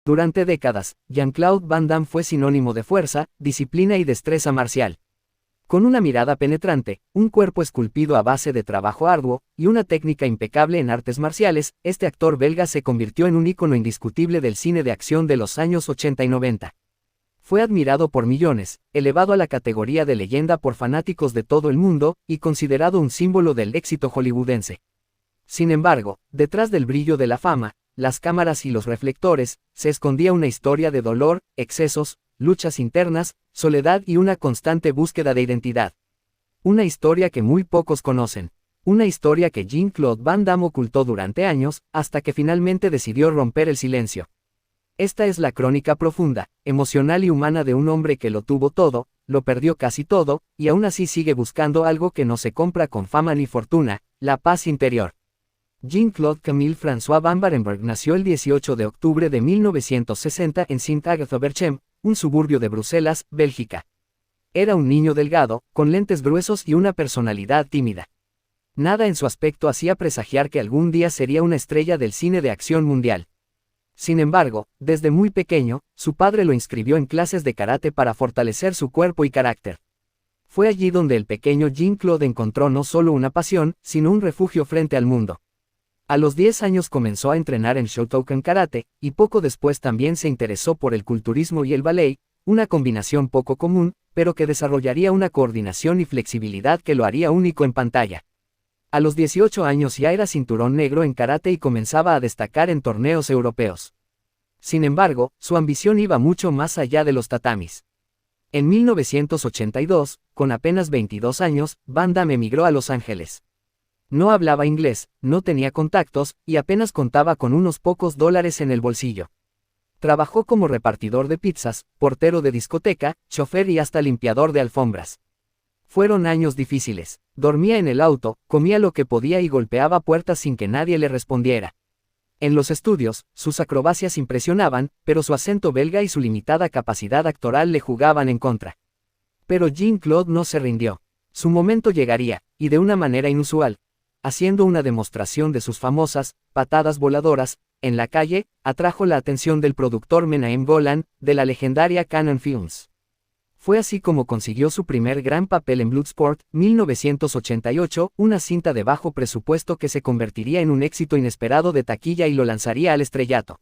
Durante décadas, Jean-Claude Van Damme fue sinónimo de fuerza, disciplina y destreza marcial. Con una mirada penetrante, un cuerpo esculpido a base de trabajo arduo, y una técnica impecable en artes marciales, este actor belga se convirtió en un ícono indiscutible del cine de acción de los años 80 y 90. Fue admirado por millones, elevado a la categoría de leyenda por fanáticos de todo el mundo, y considerado un símbolo del éxito hollywoodense. Sin embargo, detrás del brillo de la fama, las cámaras y los reflectores, se escondía una historia de dolor, excesos, luchas internas, soledad y una constante búsqueda de identidad. Una historia que muy pocos conocen. Una historia que Jean-Claude Van Damme ocultó durante años, hasta que finalmente decidió romper el silencio. Esta es la crónica profunda, emocional y humana de un hombre que lo tuvo todo, lo perdió casi todo, y aún así sigue buscando algo que no se compra con fama ni fortuna, la paz interior. Jean-Claude Camille François Van Barenberg nació el 18 de octubre de 1960 en Sint-Agatha-Berchem, un suburbio de Bruselas, Bélgica. Era un niño delgado, con lentes gruesos y una personalidad tímida. Nada en su aspecto hacía presagiar que algún día sería una estrella del cine de acción mundial. Sin embargo, desde muy pequeño, su padre lo inscribió en clases de karate para fortalecer su cuerpo y carácter. Fue allí donde el pequeño Jean-Claude encontró no solo una pasión, sino un refugio frente al mundo. A los 10 años comenzó a entrenar en Shotokan Karate, y poco después también se interesó por el culturismo y el ballet, una combinación poco común, pero que desarrollaría una coordinación y flexibilidad que lo haría único en pantalla. A los 18 años ya era cinturón negro en karate y comenzaba a destacar en torneos europeos. Sin embargo, su ambición iba mucho más allá de los tatamis. En 1982, con apenas 22 años, Van Damme emigró a Los Ángeles. No hablaba inglés, no tenía contactos, y apenas contaba con unos pocos dólares en el bolsillo. Trabajó como repartidor de pizzas, portero de discoteca, chofer y hasta limpiador de alfombras. Fueron años difíciles. Dormía en el auto, comía lo que podía y golpeaba puertas sin que nadie le respondiera. En los estudios, sus acrobacias impresionaban, pero su acento belga y su limitada capacidad actoral le jugaban en contra. Pero Jean-Claude no se rindió. Su momento llegaría, y de una manera inusual. Haciendo una demostración de sus famosas patadas voladoras, en la calle, atrajo la atención del productor Menahem Golan, de la legendaria Cannon Films. Fue así como consiguió su primer gran papel en Bloodsport, 1988, una cinta de bajo presupuesto que se convertiría en un éxito inesperado de taquilla y lo lanzaría al estrellato.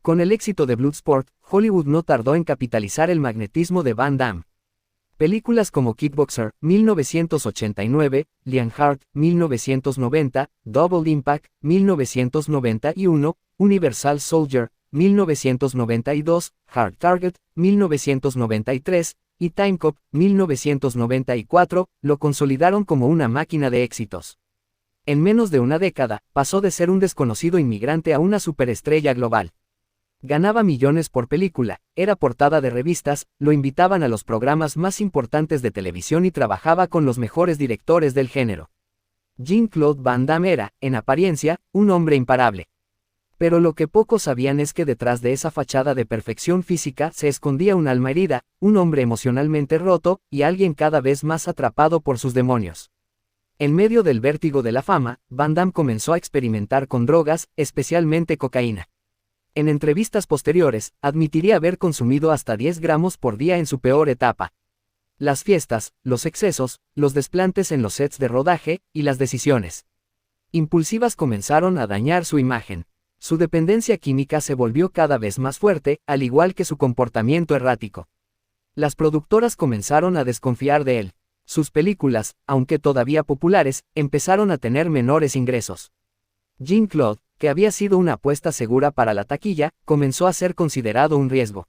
Con el éxito de Bloodsport, Hollywood no tardó en capitalizar el magnetismo de Van Damme. Películas como Kickboxer, 1989, Lionheart, 1990, Double Impact, 1991, Universal Soldier, 1992, Hard Target, 1993, y Time Cop, 1994, lo consolidaron como una máquina de éxitos. En menos de una década, pasó de ser un desconocido inmigrante a una superestrella global. Ganaba millones por película, era portada de revistas, lo invitaban a los programas más importantes de televisión y trabajaba con los mejores directores del género. Jean-Claude Van Damme era, en apariencia, un hombre imparable. Pero lo que pocos sabían es que detrás de esa fachada de perfección física se escondía un alma herida, un hombre emocionalmente roto, y alguien cada vez más atrapado por sus demonios. En medio del vértigo de la fama, Van Damme comenzó a experimentar con drogas, especialmente cocaína. En entrevistas posteriores, admitiría haber consumido hasta 10 gramos por día en su peor etapa. Las fiestas, los excesos, los desplantes en los sets de rodaje, y las decisiones impulsivas comenzaron a dañar su imagen. Su dependencia química se volvió cada vez más fuerte, al igual que su comportamiento errático. Las productoras comenzaron a desconfiar de él. Sus películas, aunque todavía populares, empezaron a tener menores ingresos. Jean-Claude, que había sido una apuesta segura para la taquilla, comenzó a ser considerado un riesgo.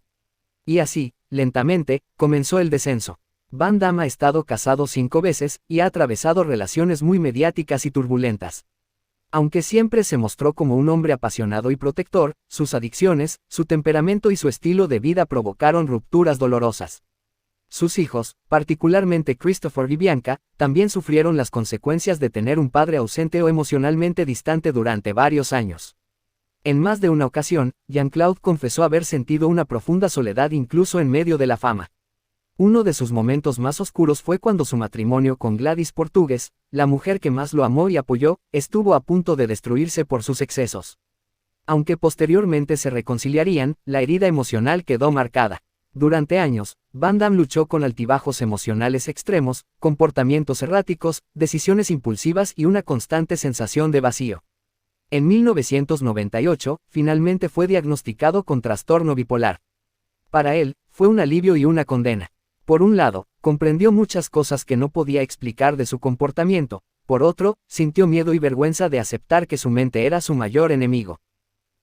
Y así, lentamente, comenzó el descenso. Van Damme ha estado casado 5 veces, y ha atravesado relaciones muy mediáticas y turbulentas. Aunque siempre se mostró como un hombre apasionado y protector, sus adicciones, su temperamento y su estilo de vida provocaron rupturas dolorosas. Sus hijos, particularmente Christopher y Bianca, también sufrieron las consecuencias de tener un padre ausente o emocionalmente distante durante varios años. En más de una ocasión, Jean-Claude confesó haber sentido una profunda soledad incluso en medio de la fama. Uno de sus momentos más oscuros fue cuando su matrimonio con Gladys Portugues, la mujer que más lo amó y apoyó, estuvo a punto de destruirse por sus excesos. Aunque posteriormente se reconciliarían, la herida emocional quedó marcada. Durante años, Van Damme luchó con altibajos emocionales extremos, comportamientos erráticos, decisiones impulsivas y una constante sensación de vacío. En 1998, finalmente fue diagnosticado con trastorno bipolar. Para él, fue un alivio y una condena. Por un lado, comprendió muchas cosas que no podía explicar de su comportamiento. Por otro, sintió miedo y vergüenza de aceptar que su mente era su mayor enemigo.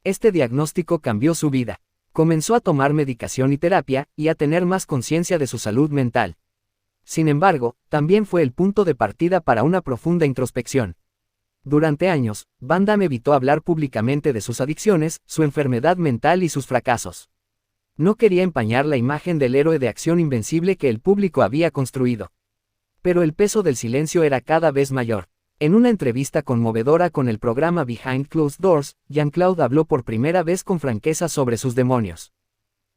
Este diagnóstico cambió su vida. Comenzó a tomar medicación y terapia, y a tener más conciencia de su salud mental. Sin embargo, también fue el punto de partida para una profunda introspección. Durante años, Van Damme evitó hablar públicamente de sus adicciones, su enfermedad mental y sus fracasos. No quería empañar la imagen del héroe de acción invencible que el público había construido. Pero el peso del silencio era cada vez mayor. En una entrevista conmovedora con el programa Behind Closed Doors, Jean-Claude habló por primera vez con franqueza sobre sus demonios.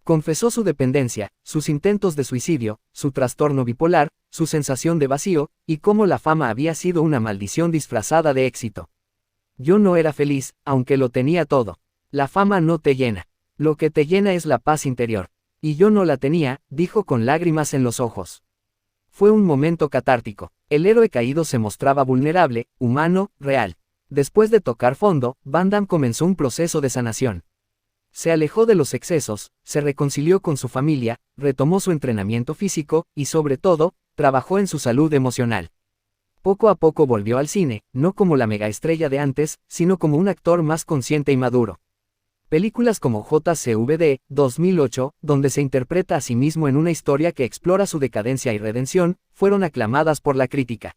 Confesó su dependencia, sus intentos de suicidio, su trastorno bipolar, su sensación de vacío, y cómo la fama había sido una maldición disfrazada de éxito. Yo no era feliz, aunque lo tenía todo. La fama no te llena. Lo que te llena es la paz interior. Y yo no la tenía, dijo con lágrimas en los ojos. Fue un momento catártico. El héroe caído se mostraba vulnerable, humano, real. Después de tocar fondo, Van Damme comenzó un proceso de sanación. Se alejó de los excesos, se reconcilió con su familia, retomó su entrenamiento físico, y sobre todo, trabajó en su salud emocional. Poco a poco volvió al cine, no como la megaestrella de antes, sino como un actor más consciente y maduro. Películas como JCVD, 2008, donde se interpreta a sí mismo en una historia que explora su decadencia y redención, fueron aclamadas por la crítica.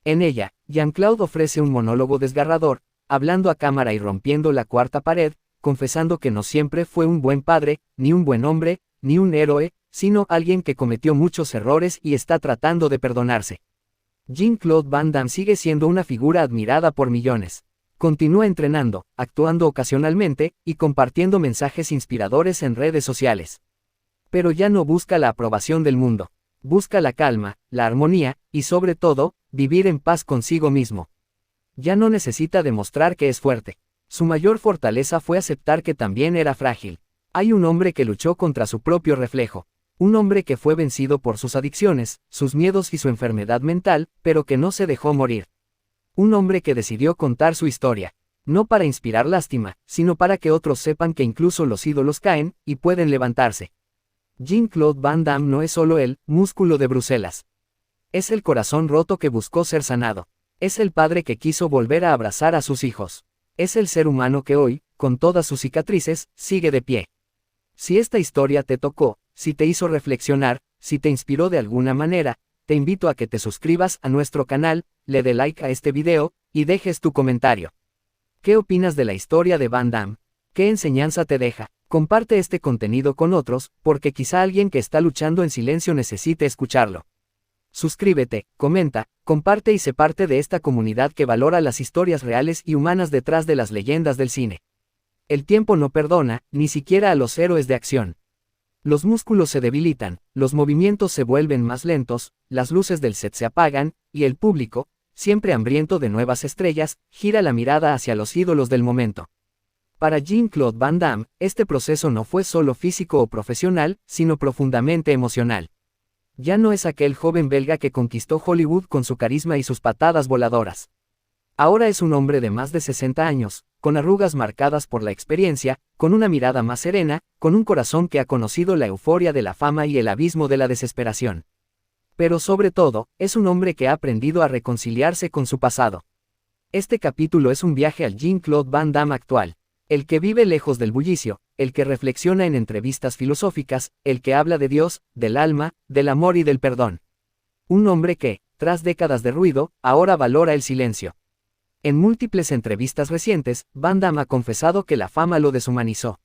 En ella, Jean-Claude ofrece un monólogo desgarrador, hablando a cámara y rompiendo la cuarta pared, confesando que no siempre fue un buen padre, ni un buen hombre, ni un héroe, sino alguien que cometió muchos errores y está tratando de perdonarse. Jean-Claude Van Damme sigue siendo una figura admirada por millones. Continúa entrenando, actuando ocasionalmente, y compartiendo mensajes inspiradores en redes sociales. Pero ya no busca la aprobación del mundo. Busca la calma, la armonía, y sobre todo, vivir en paz consigo mismo. Ya no necesita demostrar que es fuerte. Su mayor fortaleza fue aceptar que también era frágil. Hay un hombre que luchó contra su propio reflejo. Un hombre que fue vencido por sus adicciones, sus miedos y su enfermedad mental, pero que no se dejó morir. Un hombre que decidió contar su historia. No para inspirar lástima, sino para que otros sepan que incluso los ídolos caen, y pueden levantarse. Jean-Claude Van Damme no es solo el músculo de Bruselas. Es el corazón roto que buscó ser sanado. Es el padre que quiso volver a abrazar a sus hijos. Es el ser humano que hoy, con todas sus cicatrices, sigue de pie. Si esta historia te tocó, si te hizo reflexionar, si te inspiró de alguna manera, te invito a que te suscribas a nuestro canal, le dé like a este video, y dejes tu comentario. ¿Qué opinas de la historia de Van Damme? ¿Qué enseñanza te deja? Comparte este contenido con otros, porque quizá alguien que está luchando en silencio necesite escucharlo. Suscríbete, comenta, comparte y sé parte de esta comunidad que valora las historias reales y humanas detrás de las leyendas del cine. El tiempo no perdona, ni siquiera a los héroes de acción. Los músculos se debilitan, los movimientos se vuelven más lentos, las luces del set se apagan, y el público, siempre hambriento de nuevas estrellas, gira la mirada hacia los ídolos del momento. Para Jean-Claude Van Damme, este proceso no fue solo físico o profesional, sino profundamente emocional. Ya no es aquel joven belga que conquistó Hollywood con su carisma y sus patadas voladoras. Ahora es un hombre de más de 60 años, con arrugas marcadas por la experiencia, con una mirada más serena, con un corazón que ha conocido la euforia de la fama y el abismo de la desesperación. Pero sobre todo, es un hombre que ha aprendido a reconciliarse con su pasado. Este capítulo es un viaje al Jean-Claude Van Damme actual. El que vive lejos del bullicio, el que reflexiona en entrevistas filosóficas, el que habla de Dios, del alma, del amor y del perdón. Un hombre que, tras décadas de ruido, ahora valora el silencio. En múltiples entrevistas recientes, Van Damme ha confesado que la fama lo deshumanizó.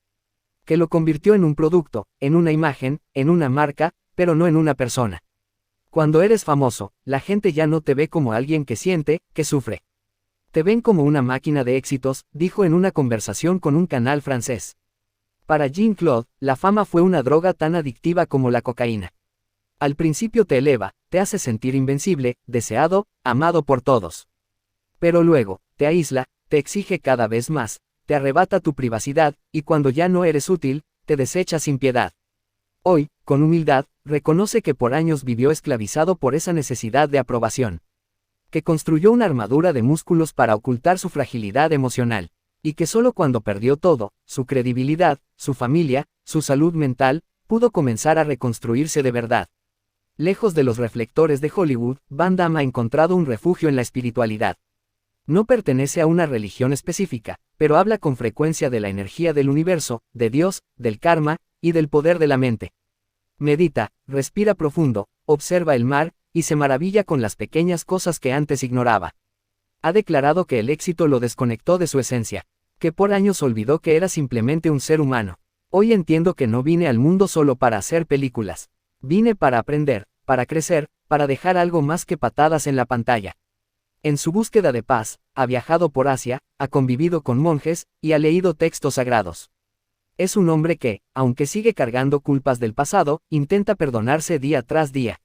Que lo convirtió en un producto, en una imagen, en una marca, pero no en una persona. Cuando eres famoso, la gente ya no te ve como alguien que siente, que sufre. Te ven como una máquina de éxitos, dijo en una conversación con un canal francés. Para Jean-Claude, la fama fue una droga tan adictiva como la cocaína. Al principio te eleva, te hace sentir invencible, deseado, amado por todos. Pero luego, te aísla, te exige cada vez más, te arrebata tu privacidad, y cuando ya no eres útil, te desecha sin piedad. Hoy, con humildad, reconoce que por años vivió esclavizado por esa necesidad de aprobación. Que construyó una armadura de músculos para ocultar su fragilidad emocional. Y que solo cuando perdió todo, su credibilidad, su familia, su salud mental, pudo comenzar a reconstruirse de verdad. Lejos de los reflectores de Hollywood, Van Damme ha encontrado un refugio en la espiritualidad. No pertenece a una religión específica, pero habla con frecuencia de la energía del universo, de Dios, del karma, y del poder de la mente. Medita, respira profundo, observa el mar, y se maravilla con las pequeñas cosas que antes ignoraba. Ha declarado que el éxito lo desconectó de su esencia, que por años olvidó que era simplemente un ser humano. Hoy entiendo que no vine al mundo solo para hacer películas. Vine para aprender, para crecer, para dejar algo más que patadas en la pantalla. En su búsqueda de paz, ha viajado por Asia, ha convivido con monjes, y ha leído textos sagrados. Es un hombre que, aunque sigue cargando culpas del pasado, intenta perdonarse día tras día.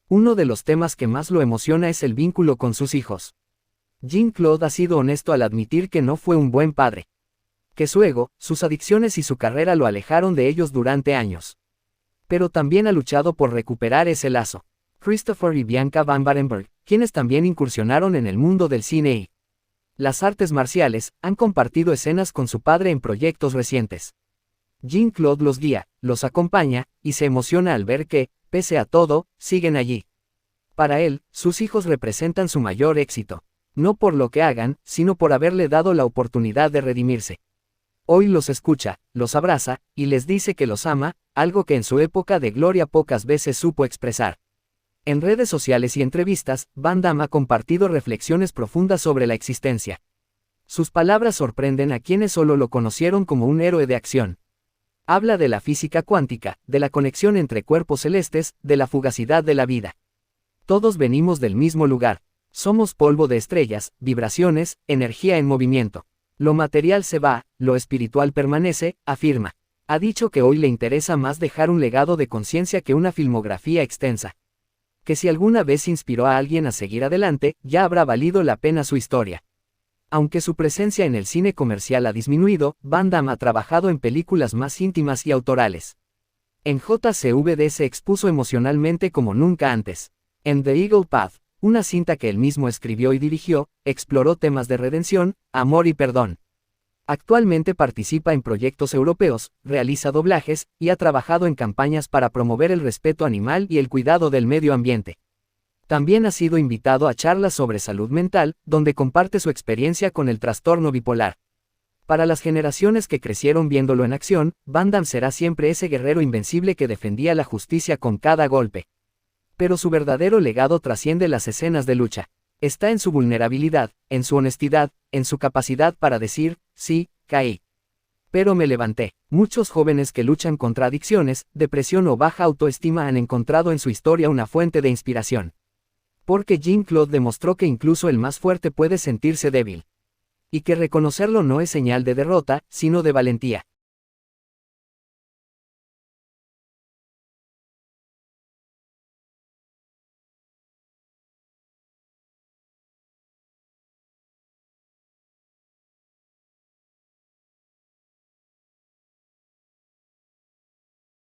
Uno de los temas que más lo emociona es el vínculo con sus hijos. Jean-Claude ha sido honesto al admitir que no fue un buen padre. Que su ego, sus adicciones y su carrera lo alejaron de ellos durante años. Pero también ha luchado por recuperar ese lazo. Christopher y Bianca Van Barenberg, quienes también incursionaron en el mundo del cine y las artes marciales, han compartido escenas con su padre en proyectos recientes. Jean-Claude los guía, los acompaña, y se emociona al ver que, pese a todo, siguen allí. Para él, sus hijos representan su mayor éxito. No por lo que hagan, sino por haberle dado la oportunidad de redimirse. Hoy los escucha, los abraza, y les dice que los ama, algo que en su época de gloria pocas veces supo expresar. En redes sociales y entrevistas, Van Damme ha compartido reflexiones profundas sobre la existencia. Sus palabras sorprenden a quienes solo lo conocieron como un héroe de acción. Habla de la física cuántica, de la conexión entre cuerpos celestes, de la fugacidad de la vida. Todos venimos del mismo lugar. Somos polvo de estrellas, vibraciones, energía en movimiento. Lo material se va, lo espiritual permanece, afirma. Ha dicho que hoy le interesa más dejar un legado de conciencia que una filmografía extensa. Que si alguna vez inspiró a alguien a seguir adelante, ya habrá valido la pena su historia. Aunque su presencia en el cine comercial ha disminuido, Van Damme ha trabajado en películas más íntimas y autorales. En JCVD se expuso emocionalmente como nunca antes. En The Eagle Path, una cinta que él mismo escribió y dirigió, exploró temas de redención, amor y perdón. Actualmente participa en proyectos europeos, realiza doblajes, y ha trabajado en campañas para promover el respeto animal y el cuidado del medio ambiente. También ha sido invitado a charlas sobre salud mental, donde comparte su experiencia con el trastorno bipolar. Para las generaciones que crecieron viéndolo en acción, Van Damme será siempre ese guerrero invencible que defendía la justicia con cada golpe. Pero su verdadero legado trasciende las escenas de lucha. Está en su vulnerabilidad, en su honestidad, en su capacidad para decir, sí, caí. Pero me levanté. Muchos jóvenes que luchan contra adicciones, depresión o baja autoestima han encontrado en su historia una fuente de inspiración. Porque Jean-Claude demostró que incluso el más fuerte puede sentirse débil. Y que reconocerlo no es señal de derrota, sino de valentía.